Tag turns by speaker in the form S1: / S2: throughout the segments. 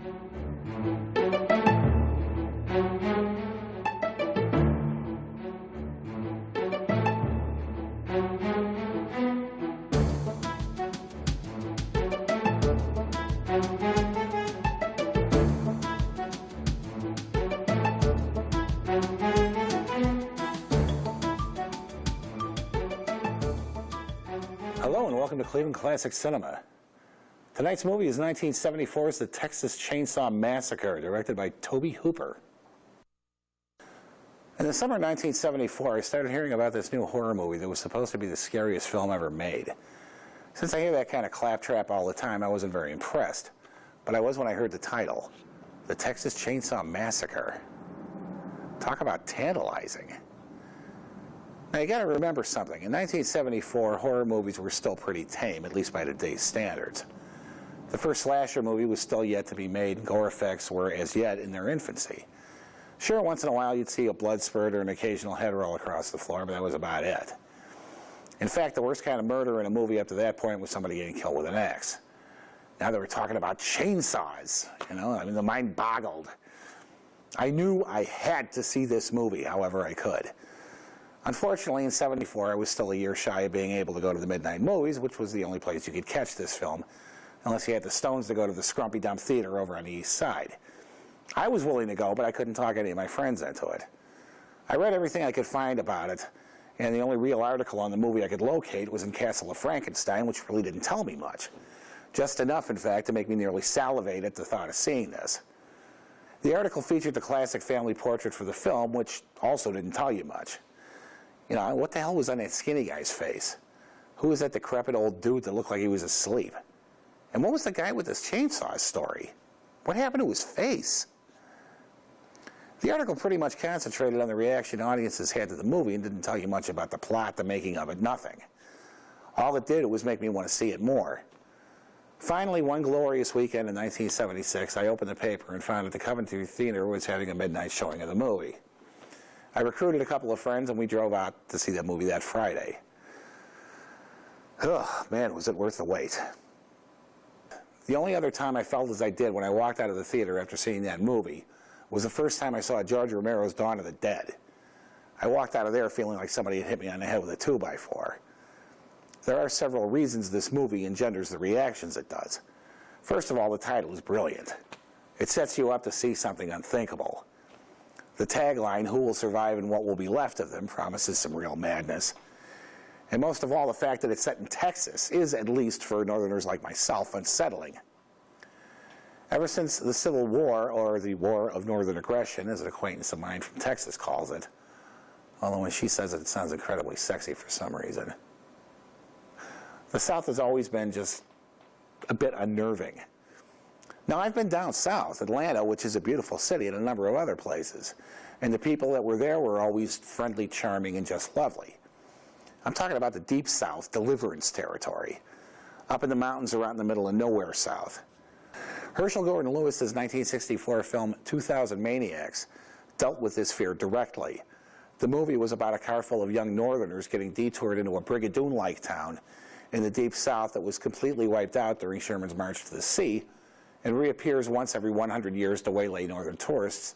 S1: Hello and welcome to Cleveland Classic Cinema. Tonight's movie is 1974's The Texas Chainsaw Massacre, directed by Tobe Hooper. In the summer of 1974, I started hearing about this new horror movie that was supposed to be the scariest film ever made. Since I hear that kind of claptrap all the time, I wasn't very impressed. But I was when I heard the title, The Texas Chainsaw Massacre. Talk about tantalizing. Now, you got to remember something. In 1974, horror movies were still pretty tame, at least by today's standards. The first slasher movie was still yet to be made, and gore effects were as yet in their infancy. Sure, once in a while you'd see a blood spurt or an occasional head roll across the floor, but that was about it. In fact, the worst kind of murder in a movie up to that point was somebody getting killed with an axe. Now they were talking about chainsaws, the mind boggled. I knew I had to see this movie however I could. Unfortunately, in '74, I was still a year shy of being able to go to the midnight movies, which was the only place you could catch this film, unless you had the stones to go to the Scrumpy Dump Theater over on the east side. I was willing to go, but I couldn't talk any of my friends into it. I read everything I could find about it, and the only real article on the movie I could locate was in Castle of Frankenstein, which really didn't tell me much. Just enough, in fact, to make me nearly salivate at the thought of seeing this. The article featured the classic family portrait for the film, which also didn't tell you much. What the hell was on that skinny guy's face? Who was that decrepit old dude that looked like he was asleep? And what was the guy with this chainsaw story? What happened to his face? The article pretty much concentrated on the reaction audiences had to the movie and didn't tell you much about the plot, the making of it, nothing. All it did was make me want to see it more. Finally, one glorious weekend in 1976, I opened the paper and found that the Coventry Theater was having a midnight showing of the movie. I recruited a couple of friends and we drove out to see that movie that Friday. Ugh, man, was it worth the wait. The only other time I felt as I did when I walked out of the theater after seeing that movie was the first time I saw George Romero's Dawn of the Dead. I walked out of there feeling like somebody had hit me on the head with a 2x4. There are several reasons this movie engenders the reactions it does. First of all, the title is brilliant. It sets you up to see something unthinkable. The tagline, "Who will survive and what will be left of them," promises some real madness. And most of all, the fact that it's set in Texas is, at least for Northerners like myself, unsettling. Ever since the Civil War, or the War of Northern Aggression, as an acquaintance of mine from Texas calls it, although when she says it, it sounds incredibly sexy for some reason, the South has always been just a bit unnerving. Now, I've been down south, Atlanta, which is a beautiful city, and a number of other places. And the people that were there were always friendly, charming, and just lovely. I'm talking about the deep south, deliverance territory, up in the mountains around in the middle of nowhere south. Herschel Gordon Lewis's 1964 film 2000 Maniacs dealt with this fear directly. The movie was about a car full of young Northerners getting detoured into a Brigadoon-like town in the deep south that was completely wiped out during Sherman's March to the Sea, and reappears once every 100 years to waylay Northern tourists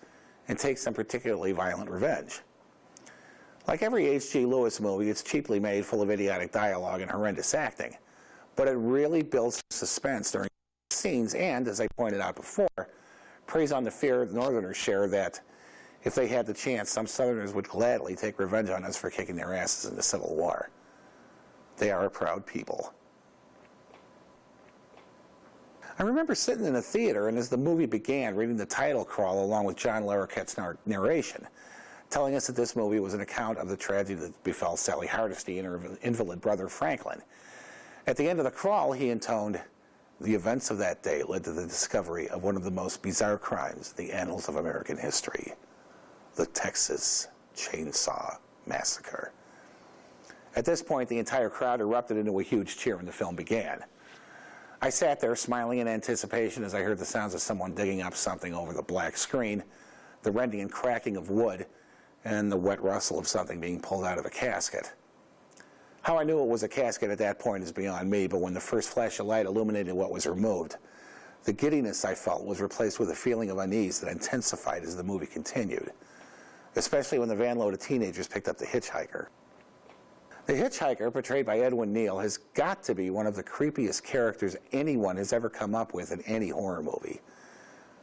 S1: and take some particularly violent revenge. Like every H.G. Lewis movie, it's cheaply made, full of idiotic dialogue and horrendous acting, but it really builds suspense during scenes and, as I pointed out before, preys on the fear the Northerners share that if they had the chance, some Southerners would gladly take revenge on us for kicking their asses in the Civil War. They are a proud people. I remember sitting in a theater, and as the movie began, reading the title crawl along with John Larroquette's narration, telling us that this movie was an account of the tragedy that befell Sally Hardesty and her invalid brother Franklin. At the end of the crawl, he intoned, "The events of that day led to the discovery of one of the most bizarre crimes in the annals of American history, the Texas Chainsaw Massacre." At this point, the entire crowd erupted into a huge cheer and the film began. I sat there smiling in anticipation as I heard the sounds of someone digging up something over the black screen, the rending and cracking of wood, and the wet rustle of something being pulled out of a casket. How I knew it was a casket at that point is beyond me, but when the first flash of light illuminated what was removed, The giddiness I felt was replaced with a feeling of unease that intensified as the movie continued, especially when the van load of teenagers picked up the hitchhiker. The hitchhiker, portrayed by Edwin Neal, has got to be one of the creepiest characters anyone has ever come up with in any horror movie.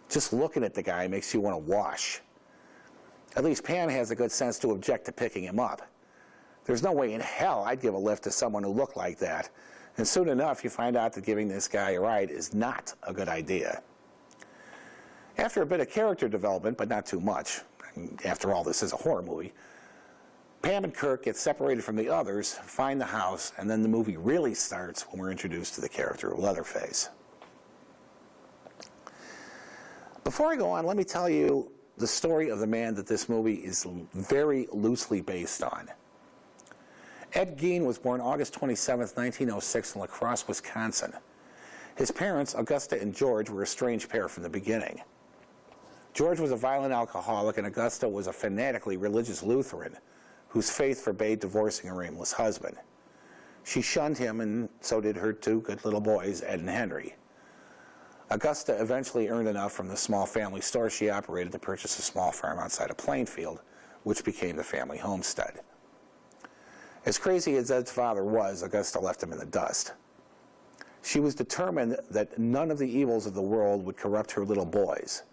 S1: Just looking at the guy makes you want to wash. At least Pam has the good sense to object to picking him up. There's no way in hell I'd give a lift to someone who looked like that, and soon enough you find out that giving this guy a ride is not a good idea. After a bit of character development, but not too much, after all this is a horror movie, Pam and Kirk get separated from the others, find the house, and then the movie really starts when we're introduced to the character of Leatherface. Before I go on, let me tell you the story of the man that this movie is very loosely based on. Ed Gein was born August 27, 1906 in La Crosse, Wisconsin. His parents, Augusta and George, were a strange pair from the beginning. George was a violent alcoholic and Augusta was a fanatically religious Lutheran whose faith forbade divorcing her aimless husband. She shunned him, and so did her two good little boys, Ed and Henry. Augusta eventually earned enough from the small family store she operated to purchase a small farm outside of Plainfield, which became the family homestead. As crazy as Ed's father was, Augusta left him in the dust. She was determined that none of the evils of the world would corrupt her little boys,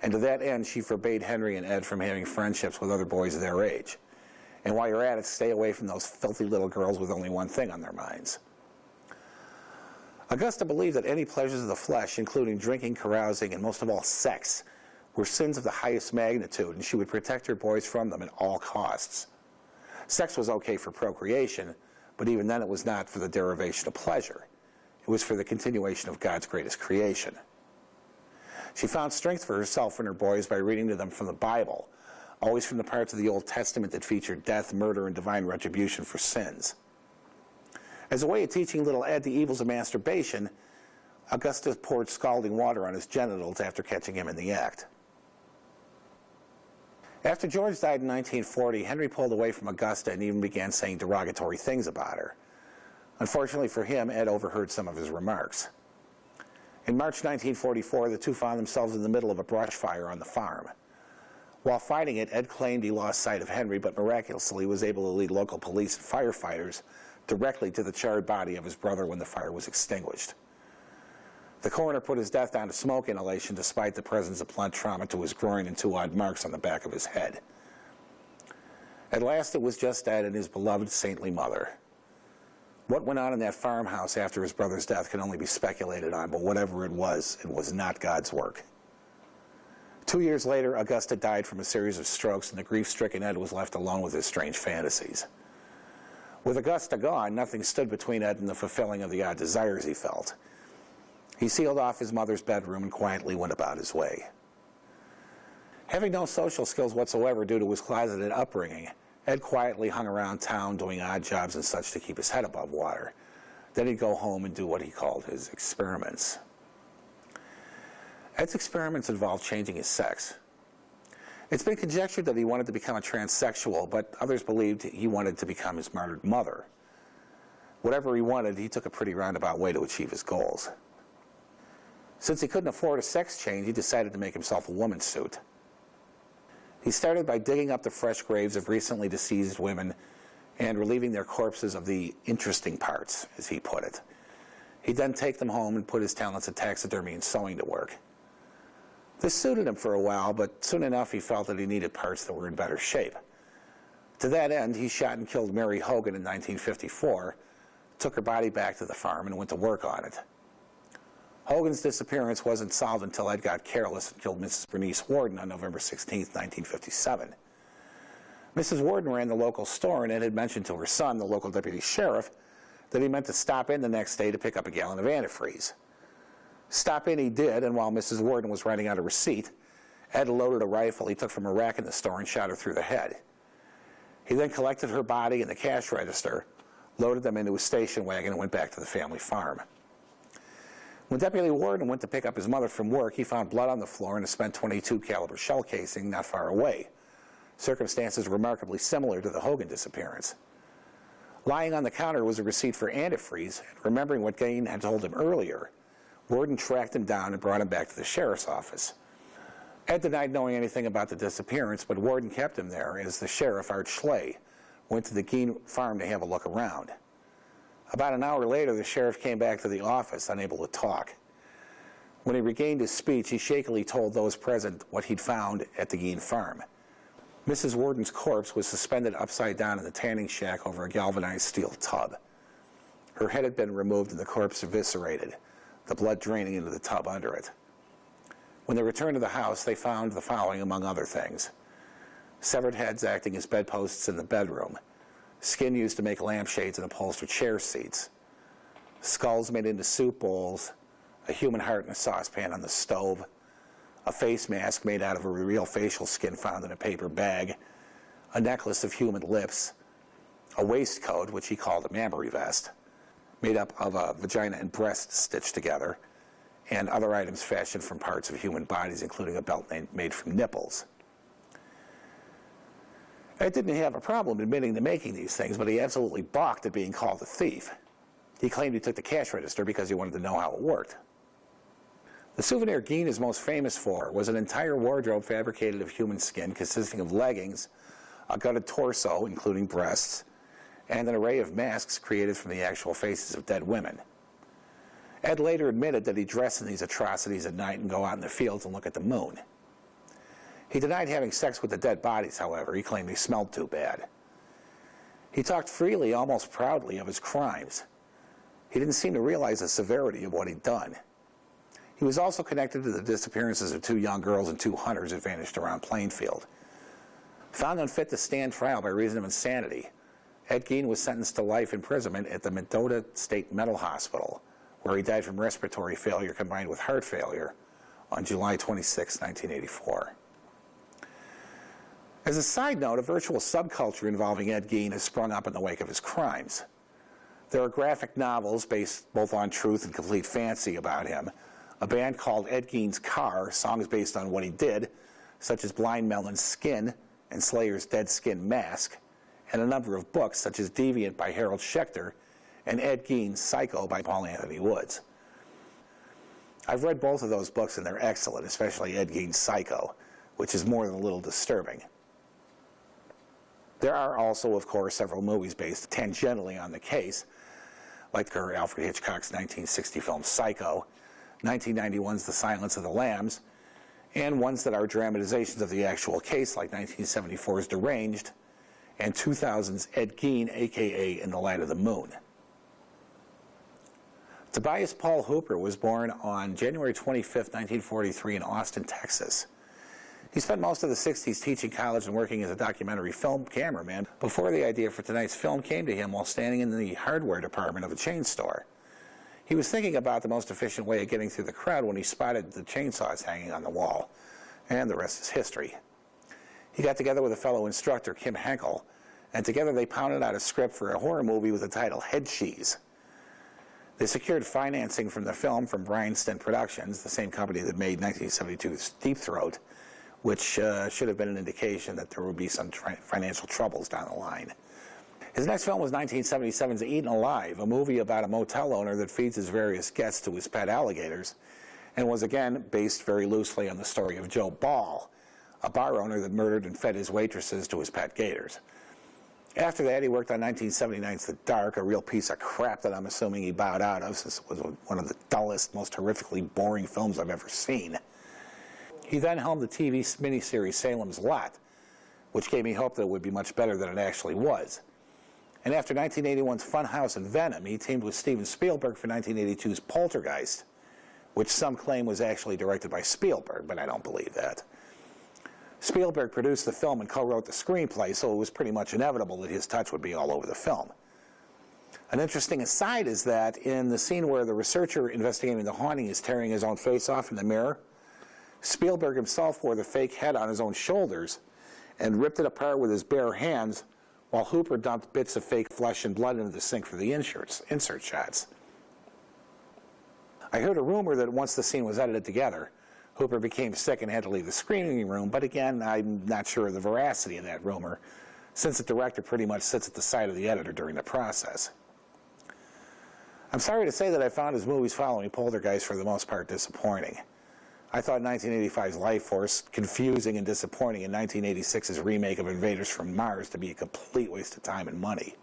S1: and to that end she forbade Henry and Ed from having friendships with other boys of their age. And while you're at it, stay away from those filthy little girls with only one thing on their minds. Augusta believed that any pleasures of the flesh, including drinking, carousing, and most of all sex, were sins of the highest magnitude, and she would protect her boys from them at all costs. Sex was okay for procreation, but even then it was not for the derivation of pleasure. It was for the continuation of God's greatest creation. She found strength for herself and her boys by reading to them from the Bible, always from the parts of the Old Testament that featured death, murder, and divine retribution for sins. As a way of teaching little Ed the evils of masturbation, Augusta poured scalding water on his genitals after catching him in the act. After George died in 1940, Henry pulled away from Augusta and even began saying derogatory things about her. Unfortunately for him, Ed overheard some of his remarks. In March 1944, the two found themselves in the middle of a brush fire on the farm. While fighting it, Ed claimed he lost sight of Henry, but miraculously was able to lead local police and firefighters directly to the charred body of his brother when the fire was extinguished. The coroner put his death down to smoke inhalation despite the presence of blunt trauma to his groin and 2 odd marks on the back of his head. At last it was just Ed and his beloved saintly mother. What went on in that farmhouse after his brother's death can only be speculated on, but whatever it was not God's work. 2 years later, Augusta died from a series of strokes, and the grief-stricken Ed was left alone with his strange fantasies. With Augusta gone, nothing stood between Ed and the fulfilling of the odd desires he felt. He sealed off his mother's bedroom and quietly went about his way. Having no social skills whatsoever due to his closeted upbringing, Ed quietly hung around town doing odd jobs and such to keep his head above water. Then he'd go home and do what he called his experiments. Ed's experiments involved changing his sex. It's been conjectured that he wanted to become a transsexual, but others believed he wanted to become his martyred mother. Whatever he wanted, he took a pretty roundabout way to achieve his goals. Since he couldn't afford a sex change, he decided to make himself a woman's suit. He started by digging up the fresh graves of recently deceased women and relieving their corpses of the interesting parts, as he put it. He'd then take them home and put his talents of taxidermy and sewing to work. This suited him for a while, but soon enough he felt that he needed parts that were in better shape. To that end, he shot and killed Mary Hogan in 1954, took her body back to the farm, and went to work on it. Hogan's disappearance wasn't solved until Ed got careless and killed Mrs. Bernice Warden on November 16, 1957. Mrs. Warden ran the local store, and Ed had mentioned to her son, the local deputy sheriff, that he meant to stop in the next day to pick up a gallon of antifreeze. Stop in he did, and while Mrs. Warden was writing out a receipt, Ed loaded a rifle he took from a rack in the store and shot her through the head. He then collected her body and the cash register, loaded them into his station wagon, and went back to the family farm. When Deputy Warden went to pick up his mother from work, he found blood on the floor and a spent .22 caliber shell casing not far away, circumstances remarkably similar to the Hogan disappearance. Lying on the counter was a receipt for antifreeze, and remembering what Gein had told him earlier, Worden tracked him down and brought him back to the sheriff's office. Ed denied knowing anything about the disappearance, but Worden kept him there as the sheriff, Art Schley, went to the Gein farm to have a look around. About an hour later, the sheriff came back to the office, unable to talk. When he regained his speech, he shakily told those present what he'd found at the Gein farm. Mrs. Worden's corpse was suspended upside down in the tanning shack over a galvanized steel tub. Her head had been removed and the corpse eviscerated, the blood draining into the tub under it. When they returned to the house, they found the following, among other things: severed heads acting as bedposts in the bedroom, skin used to make lampshades and upholstered chair seats, skulls made into soup bowls, a human heart in a saucepan on the stove, a face mask made out of a real facial skin found in a paper bag, a necklace of human lips, a waistcoat, which he called a mammary vest, made up of a vagina and breast stitched together, and other items fashioned from parts of human bodies, including a belt made from nipples. Ed didn't have a problem admitting to making these things, but he absolutely balked at being called a thief. He claimed he took the cash register because he wanted to know how it worked. The souvenir Gein is most famous for was an entire wardrobe fabricated of human skin consisting of leggings, a gutted torso, including breasts, and an array of masks created from the actual faces of dead women. Ed later admitted that he dressed in these atrocities at night and go out in the fields and look at the moon. He denied having sex with the dead bodies, however. He claimed they smelled too bad. He talked freely, almost proudly, of his crimes. He didn't seem to realize the severity of what he'd done. He was also connected to the disappearances of 2 young girls and 2 hunters that vanished around Plainfield. Found unfit to stand trial by reason of insanity, Ed Gein was sentenced to life imprisonment at the Mendota State Mental Hospital, where he died from respiratory failure combined with heart failure on July 26, 1984. As a side note, a virtual subculture involving Ed Gein has sprung up in the wake of his crimes. There are graphic novels based both on truth and complete fancy about him, a band called Ed Gein's Car, songs based on what he did, such as Blind Melon's Skin and Slayer's Dead Skin Mask, and a number of books such as Deviant by Harold Schechter and Ed Gein's Psycho by Paul Anthony Woods. I've read both of those books and they're excellent, especially Ed Gein's Psycho, which is more than a little disturbing. There are also, of course, several movies based tangentially on the case, like Alfred Hitchcock's 1960 film Psycho, 1991's The Silence of the Lambs, and ones that are dramatizations of the actual case, like 1974's Deranged, and 2000's Ed Gein, a.k.a. In the Light of the Moon. Tobias Paul Hooper was born on January 25, 1943 in Austin, Texas. He spent most of the 60s teaching college and working as a documentary film cameraman before the idea for tonight's film came to him while standing in the hardware department of a chain store. He was thinking about the most efficient way of getting through the crowd when he spotted the chainsaws hanging on the wall, and the rest is history. He got together with a fellow instructor, Kim Henkel, and together they pounded out a script for a horror movie with the title Head Cheese. They secured financing from the film from Bryanston Productions, the same company that made 1972's Deep Throat, which should have been an indication that there would be some financial troubles down the line. His next film was 1977's Eaten Alive, a movie about a motel owner that feeds his various guests to his pet alligators, and was again based very loosely on the story of Joe Ball, a bar owner that murdered and fed his waitresses to his pet gators. After that, he worked on 1979's The Dark, a real piece of crap that I'm assuming he bowed out of, since it was one of the dullest, most horrifically boring films I've ever seen. He then helmed the TV miniseries Salem's Lot, which gave me hope that it would be much better than it actually was. And after 1981's Funhouse and Venom, he teamed with Steven Spielberg for 1982's Poltergeist, which some claim was actually directed by Spielberg, but I don't believe that. Spielberg produced the film and co-wrote the screenplay, so it was pretty much inevitable that his touch would be all over the film. An interesting aside is that in the scene where the researcher investigating the haunting is tearing his own face off in the mirror, Spielberg himself wore the fake head on his own shoulders and ripped it apart with his bare hands, while Hooper dumped bits of fake flesh and blood into the sink for the insert shots. I heard a rumor that once the scene was edited together, Hooper became sick and had to leave the screening room, but again, I'm not sure of the veracity of that rumor, since the director pretty much sits at the side of the editor during the process. I'm sorry to say that I found his movies following Poltergeist for the most part disappointing. I thought 1985's Life Force confusing and disappointing, and 1986's remake of Invaders from Mars to be a complete waste of time and money.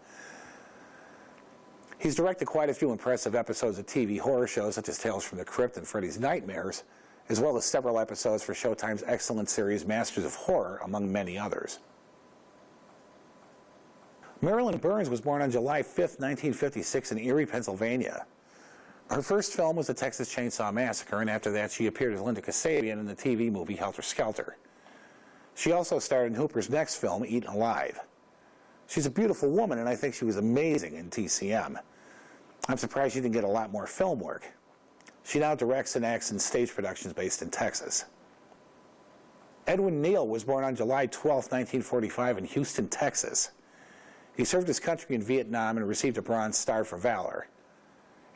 S1: He's directed quite a few impressive episodes of TV horror shows such as Tales from the Crypt and Freddy's Nightmares, as well as several episodes for Showtime's excellent series Masters of Horror, among many others. Marilyn Burns was born on July 5, 1956 in Erie, Pennsylvania. Her first film was The Texas Chainsaw Massacre, and after that she appeared as Linda Kasabian in the TV movie Helter Skelter. She also starred in Hooper's next film, Eaten Alive. She's a beautiful woman, and I think she was amazing in TCM. I'm surprised she didn't get a lot more film work. She now directs and acts in stage productions based in Texas. Edwin Neal was born on July 12, 1945 in Houston, Texas. He served his country in Vietnam and received a Bronze Star for valor.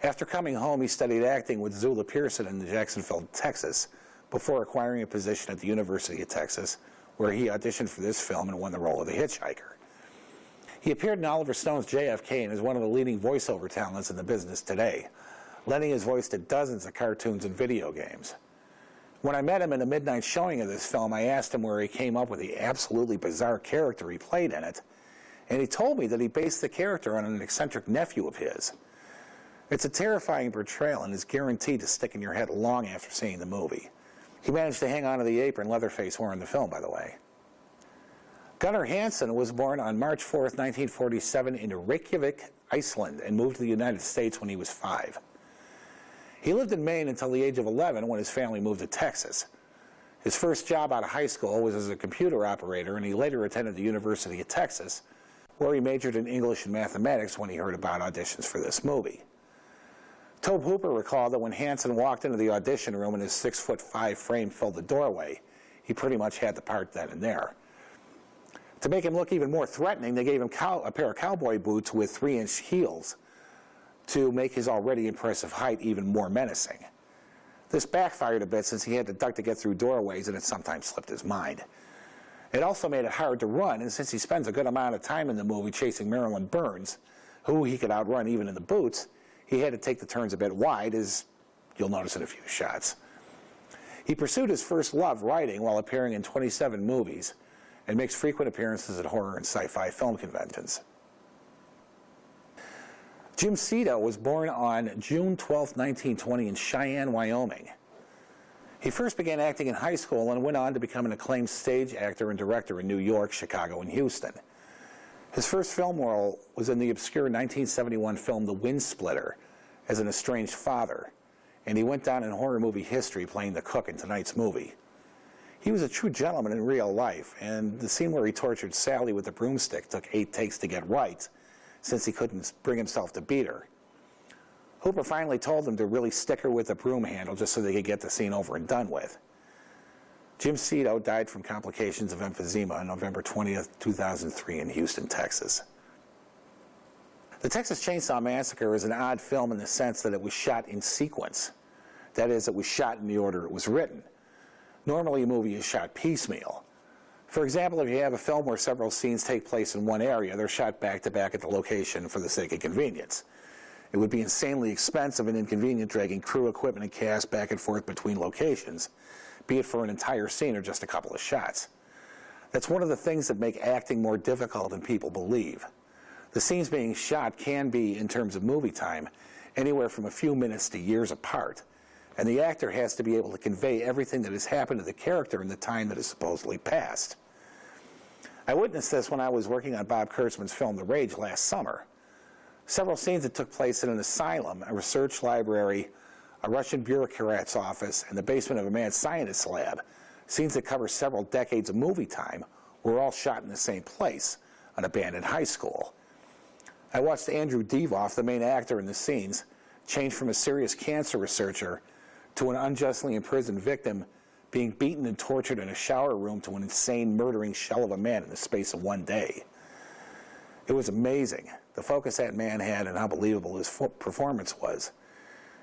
S1: After coming home, he studied acting with Zula Pearson in Jacksonville, Texas, before acquiring a position at the University of Texas, where he auditioned for this film and won the role of the hitchhiker. He appeared in Oliver Stone's JFK and is one of the leading voiceover talents in the business today, lending his voice to dozens of cartoons and video games. When I met him in a midnight showing of this film, I asked him where he came up with the absolutely bizarre character he played in it, and he told me that he based the character on an eccentric nephew of his. It's a terrifying portrayal and is guaranteed to stick in your head long after seeing the movie. He managed to hang on to the apron Leatherface wore in the film, by the way. Gunnar Hansen was born on March 4, 1947 in Reykjavik, Iceland, and moved to the United States when he was 5. He lived in Maine until the age of 11 when his family moved to Texas. His first job out of high school was as a computer operator, and he later attended the University of Texas, where he majored in English and mathematics when he heard about auditions for this movie. Tobe Hooper recalled that when Hansen walked into the audition room and his 6'5" frame filled the doorway, he pretty much had the part then and there. To make him look even more threatening, they gave him a pair of cowboy boots with 3-inch heels to make his already impressive height even more menacing. This backfired a bit since he had to duck to get through doorways and it sometimes slipped his mind. It also made it hard to run, and since he spends a good amount of time in the movie chasing Marilyn Burns, who he could outrun even in the boots, he had to take the turns a bit wide, as you'll notice in a few shots. He pursued his first love, writing, while appearing in 27 movies, and makes frequent appearances at horror and sci-fi film conventions. Jim Cito was born on June 12, 1920 in Cheyenne, Wyoming. He first began acting in high school and went on to become an acclaimed stage actor and director in New York, Chicago, and Houston. His first film role was in the obscure 1971 film The Wind Splitter as an estranged father, and he went down in horror movie history playing the cook in tonight's movie. He was a true gentleman in real life, and the scene where he tortured Sally with a broomstick took 8 takes to get right, since he couldn't bring himself to beat her. Hooper finally told him to really stick her with the broom handle just so they could get the scene over and done with. Jim Cito died from complications of emphysema on November 20th, 2003 in Houston, Texas. The Texas Chainsaw Massacre is an odd film in the sense that it was shot in sequence. That is, it was shot in the order it was written. Normally a movie is shot piecemeal. For example, if you have a film where several scenes take place in one area, they're shot back-to-back at the location for the sake of convenience. It would be insanely expensive and inconvenient dragging crew, equipment, and cast back and forth between locations, be it for an entire scene or just a couple of shots. That's one of the things that make acting more difficult than people believe. The scenes being shot can be, in terms of movie time, anywhere from a few minutes to years apart, and the actor has to be able to convey everything that has happened to the character in the time that has supposedly passed. I witnessed this when I was working on Bob Kurtzman's film The Rage last summer. Several scenes that took place in an asylum, a research library, a Russian bureaucrat's office, and the basement of a mad scientist lab, scenes that cover several decades of movie time, were all shot in the same place, an abandoned high school. I watched Andrew Devoff, the main actor in the scenes, change from a serious cancer researcher to an unjustly imprisoned victim being beaten and tortured in a shower room to an insane, murdering shell of a man in the space of one day. It was amazing, the focus that man had and how believable his performance was,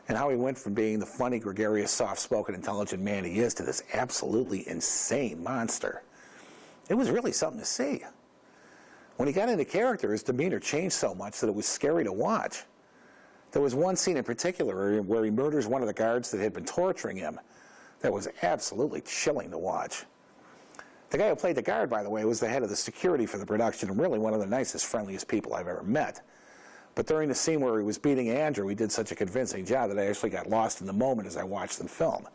S1: and how he went from being the funny, gregarious, soft-spoken, intelligent man he is to this absolutely insane monster. It was really something to see. When he got into character, his demeanor changed so much that it was scary to watch. There was one scene in particular where he murders one of the guards that had been torturing him that was absolutely chilling to watch. The guy who played the guard, by the way, was the head of the security for the production and really one of the nicest, friendliest people I've ever met. But during the scene where he was beating Andrew, he did such a convincing job that I actually got lost in the moment as I watched them film.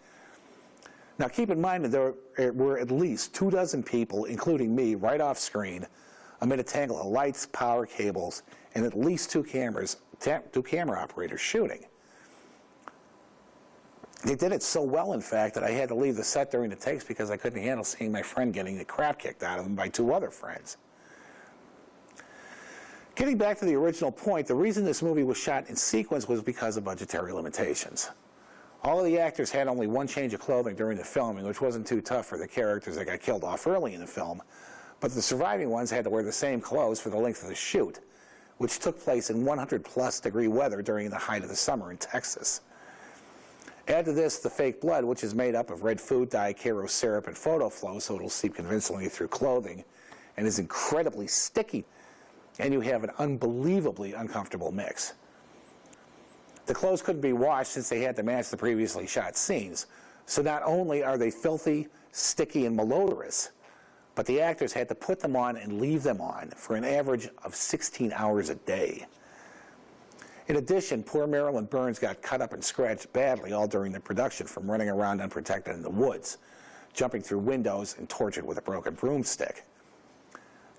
S1: Now keep in mind that there were at least 24 people, including me, right off screen, amid a tangle of lights, power cables, and at least two camera operators shooting. They did it so well, in fact, that I had to leave the set during the takes because I couldn't handle seeing my friend getting the crap kicked out of him by two other friends. Getting back to the original point, the reason this movie was shot in sequence was because of budgetary limitations. All of the actors had only one change of clothing during the filming, which wasn't too tough for the characters that got killed off early in the film, but the surviving ones had to wear the same clothes for the length of the shoot, which took place in 100-plus degree weather during the height of the summer in Texas. Add to this the fake blood, which is made up of red food dye, Karo syrup, and photo flow, so it'll seep convincingly through clothing, and is incredibly sticky, and you have an unbelievably uncomfortable mix. The clothes couldn't be washed since they had to match the previously shot scenes, so not only are they filthy, sticky, and malodorous, but the actors had to put them on and leave them on for an average of 16 hours a day. In addition, poor Marilyn Burns got cut up and scratched badly all during the production from running around unprotected in the woods, jumping through windows, and tortured with a broken broomstick.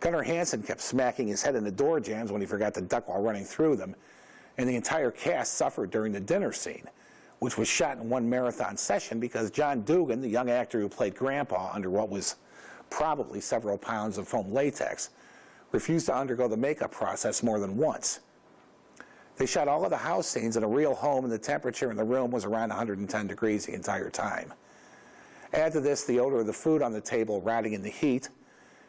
S1: Gunnar Hansen kept smacking his head in the door jambs when he forgot to duck while running through them, and the entire cast suffered during the dinner scene, which was shot in one marathon session because John Dugan, the young actor who played Grandpa under what was probably several pounds of foam latex, refused to undergo the makeup process more than once. They shot all of the house scenes in a real home, and the temperature in the room was around 110 degrees the entire time. Add to this the odor of the food on the table rotting in the heat,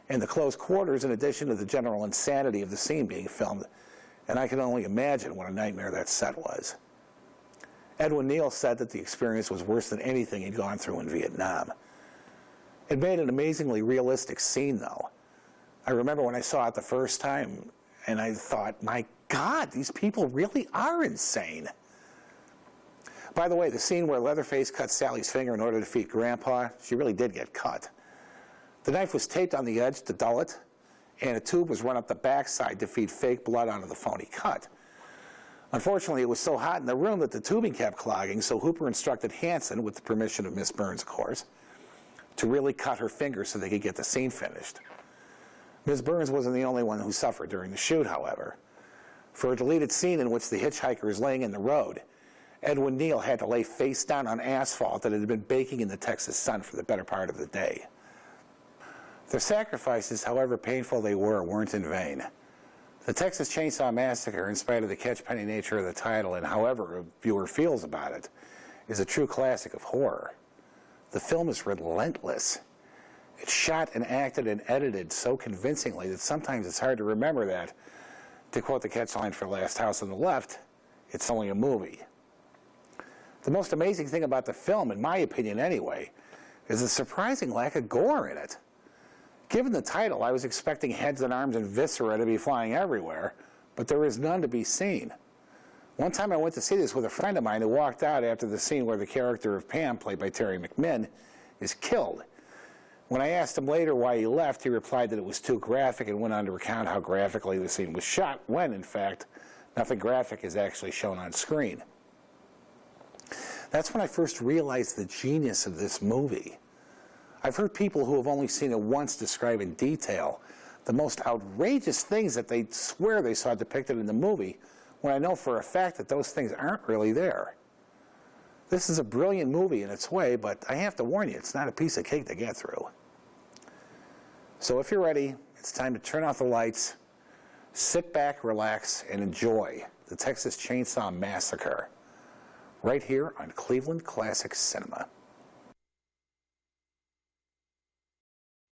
S1: and the close quarters in addition to the general insanity of the scene being filmed, and I can only imagine what a nightmare that set was. Edwin Neal said that the experience was worse than anything he'd gone through in Vietnam. It made an amazingly realistic scene, though. I remember when I saw it the first time, and I thought, my God, these people really are insane. By the way, the scene where Leatherface cut Sally's finger in order to feed Grandpa, she really did get cut. The knife was taped on the edge to dull it, and a tube was run up the backside to feed fake blood onto the phony cut. Unfortunately, it was so hot in the room that the tubing kept clogging, so Hooper instructed Hansen, with the permission of Miss Burns, of course, to really cut her finger so they could get the scene finished. Ms. Burns wasn't the only one who suffered during the shoot, however. For a deleted scene in which the hitchhiker is laying in the road, Edwin Neal had to lay face down on asphalt that had been baking in the Texas sun for the better part of the day. Their sacrifices, however painful they were, weren't in vain. The Texas Chainsaw Massacre, in spite of the catch-penny nature of the title and however a viewer feels about it, is a true classic of horror. The film is relentless. It's shot and acted and edited so convincingly that sometimes it's hard to remember that, to quote the catchline for Last House on the Left, it's only a movie. The most amazing thing about the film, in my opinion anyway, is the surprising lack of gore in it. Given the title, I was expecting heads and arms and viscera to be flying everywhere, but there is none to be seen. One time I went to see this with a friend of mine who walked out after the scene where the character of Pam, played by Terry McMinn, is killed. When I asked him later why he left, he replied that it was too graphic and went on to recount how graphically the scene was shot, when, in fact, nothing graphic is actually shown on screen. That's when I first realized the genius of this movie. I've heard people who have only seen it once describe in detail the most outrageous things that they swear they saw depicted in the movie, when I know for a fact that those things aren't really there. This is a brilliant movie in its way, but I have to warn you, it's not a piece of cake to get through. So if you're ready, it's time to turn off the lights, sit back, relax, and enjoy the Texas Chainsaw Massacre, right here on Cleveland Classic Cinema.